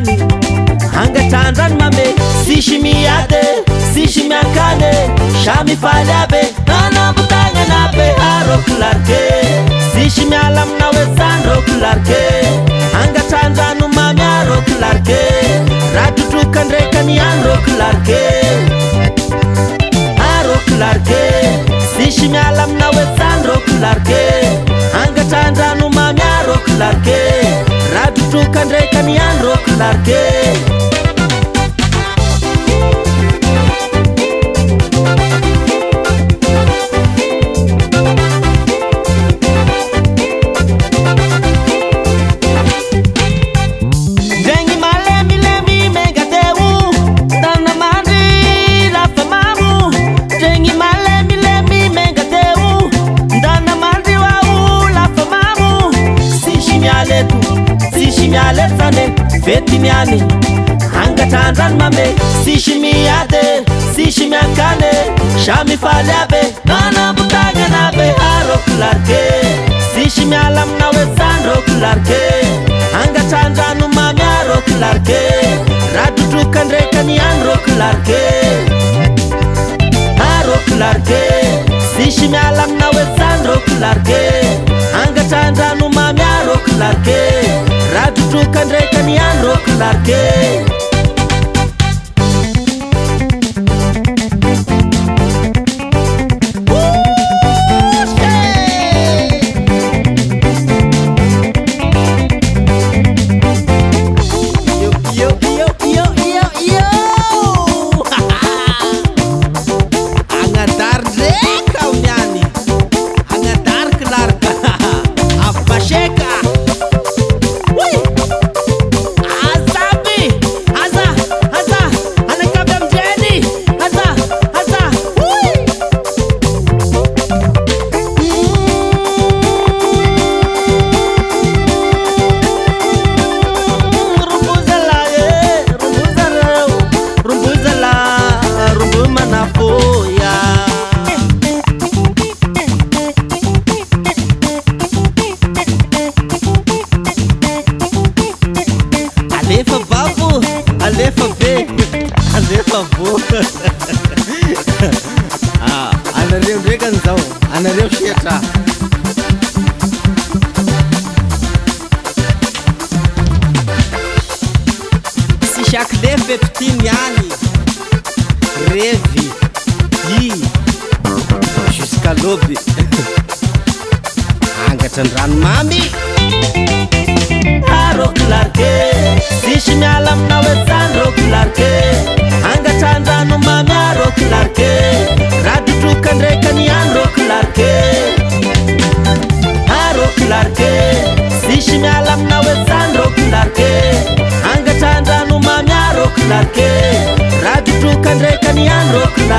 miany angatrandrany mame sisy miady sisy miakany samifaly aby nanambotagna be aroko larike sisy miala amina hoe sandroko larike angatrandrano mamy aroko larike raha trotrokandrekany androko larike aroko larike sisy miala amina hoe sandroko larike angatrandrano mamy aroko larike raha trotrokandrekany androko larike fety miany angatrandrany mame sisy miady sisy miakany samifaly aby nanambotagna be aroko larike sisy miala amina hoe sandroko larike angatrandrano mamy aroko larike raha trotrokandrekany androko larike aroko larike sisy miala amina hoe sandroko larike angatrandrano mamy aroko larike raha trotrokandrekany androko larike anareo ndraikany zao anareo setra sy chaque lefy pitiny any revy i jusqu'à l'aube angatrandrano mamy aroko larike sisy miala amina hoe sandroko larike angatrandrano mamy aroko larike raha trotrokandrekany androko larike aroko larike sisy miala amina hoe sandroko larike angatrandrano mamy aroko larike raha trotrokandrekany androko larike